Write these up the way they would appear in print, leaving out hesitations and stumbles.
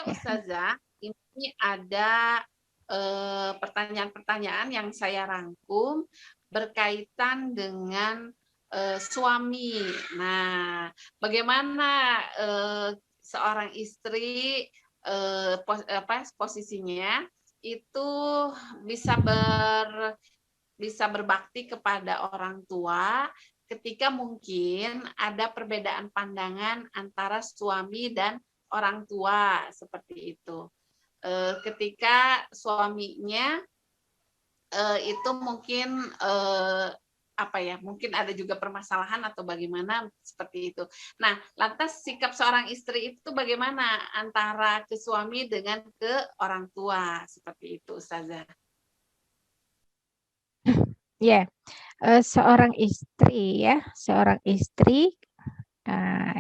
Ya. Ustazah, ini ada pertanyaan-pertanyaan yang saya rangkum berkaitan dengan suami. Nah, bagaimana seorang istri posisinya itu bisa bisa berbakti kepada orang tua ketika mungkin ada perbedaan pandangan antara suami dan orang tua seperti itu. Ketika suaminya itu mungkin apa ya, mungkin ada juga permasalahan atau bagaimana seperti itu. Nah, lantas sikap seorang istri itu bagaimana antara ke suami dengan ke orang tua seperti itu, Ustazah? Ya, seorang istri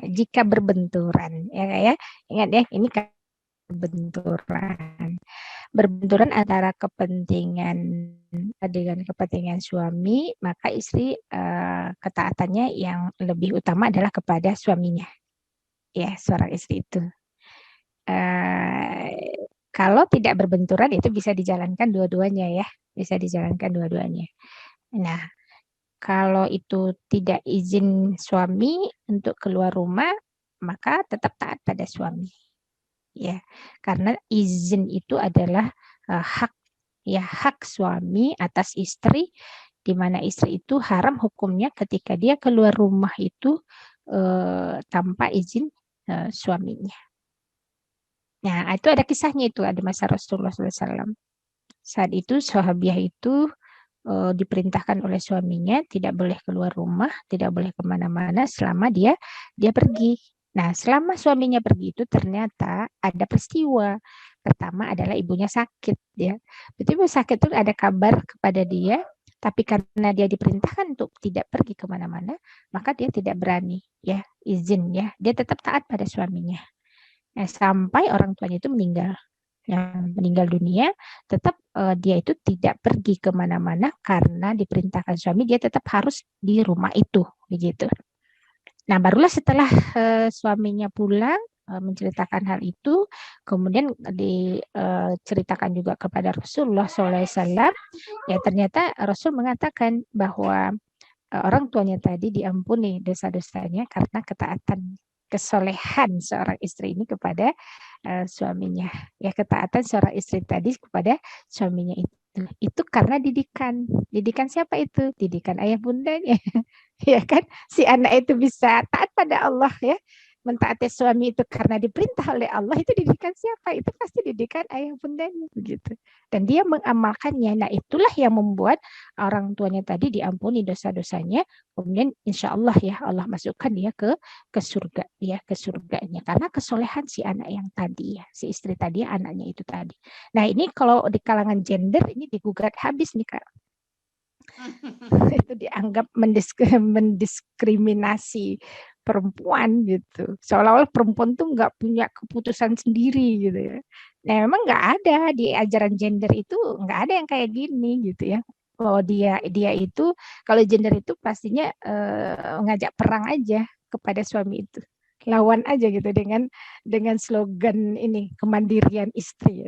jika berbenturan ya, ingat ya, ini kan berbenturan antara kepentingan dengan kepentingan suami, maka istri ketaatannya yang lebih utama adalah kepada suaminya. Ya, seorang istri itu. Kalau tidak berbenturan itu bisa dijalankan dua-duanya ya, bisa dijalankan dua-duanya. Nah, kalau itu tidak izin suami untuk keluar rumah, maka tetap taat pada suami. Ya, karena izin itu adalah hak suami atas istri, di mana istri itu haram hukumnya ketika dia keluar rumah itu tanpa izin suaminya. Nah, itu ada kisahnya, itu ada masa Rasulullah SAW. Saat itu sahabiah itu diperintahkan oleh suaminya tidak boleh keluar rumah, tidak boleh kemana-mana selama dia pergi. Nah, selama suaminya pergi itu ternyata ada peristiwa. Pertama adalah ibunya sakit, ya. Betul, ibu sakit itu ada kabar kepada dia, tapi karena dia diperintahkan untuk tidak pergi kemana-mana, maka dia tidak berani, ya, izin, ya. Dia tetap taat pada suaminya. Nah, sampai orang tuanya itu meninggal. Yang meninggal dunia, tetap dia itu tidak pergi kemana-mana karena diperintahkan suami, dia tetap harus di rumah itu, begitu. Nah, barulah setelah suaminya pulang menceritakan hal itu, kemudian diceritakan juga kepada Rasulullah SAW. Ya, ternyata Rasul mengatakan bahwa orang tuanya tadi diampuni dosa-dosanya karena ketaatan, kesolehan seorang istri ini kepada suaminya. Ya, ketaatan seorang istri tadi kepada suaminya itu karena didikan. Didikan siapa itu? Didikan ayah bundanya. Ya kan? Si anak itu bisa taat pada Allah, ya. Mentaati suami itu karena diperintah oleh Allah, itu didikan siapa? Itu pasti didikan ayah bundanya, begitu. Dan dia mengamalkannya. Nah, itulah yang membuat orang tuanya tadi diampuni dosa-dosanya. Kemudian insya Allah, ya, Allah masukkan dia ke surga, ya, ke surganya, karena kesolehan si anak yang tadi, ya, si istri tadi, anaknya itu tadi. Nah, ini kalau di kalangan gender ini digugat habis nih, Kak. Itu dianggap mendiskriminasi perempuan gitu, seolah-olah perempuan tuh nggak punya keputusan sendiri gitu, ya. Nah, memang nggak ada di ajaran gender itu, nggak ada yang kayak gini gitu, ya. Oh, dia itu kalau gender itu pastinya ngajak perang aja kepada suami itu, lawan aja gitu dengan slogan ini, kemandirian istri.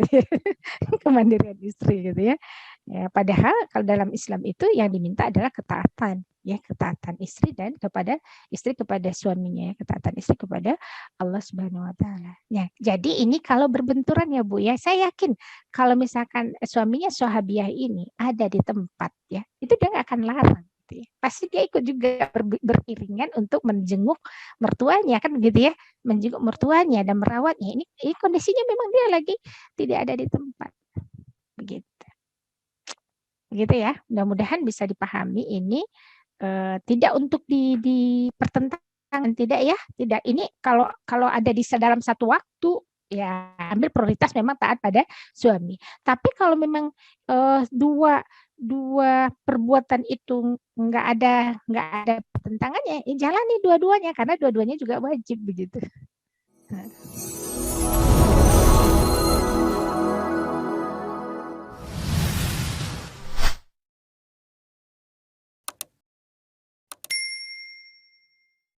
Kemandirian istri gitu, ya. Ya, padahal kalau dalam Islam itu yang diminta adalah ketaatan, ya, ketaatan istri dan kepada istri kepada suaminya, ya, ketaatan istri kepada Allah Subhanahu wa taala. Ya, jadi ini kalau berbenturan, ya, Bu, ya, saya yakin kalau misalkan suaminya sahabiah ini ada di tempat, ya, itu dia nggak akan larang gitu, ya. Pasti dia ikut juga beriringan untuk menjenguk mertuanya, kan gitu, ya, menjenguk mertuanya dan merawatnya. Ini kondisinya memang dia lagi tidak ada di tempat, begitu. Begitu, ya. Mudah-mudahan bisa dipahami ini, tidak untuk dipertentangkan, tidak, ya, tidak. Ini kalau ada di dalam satu waktu, ya, ambil prioritas memang taat pada suami. Tapi kalau memang dua perbuatan itu nggak ada pertentangannya, ya, jalani dua-duanya karena dua-duanya juga wajib, begitu.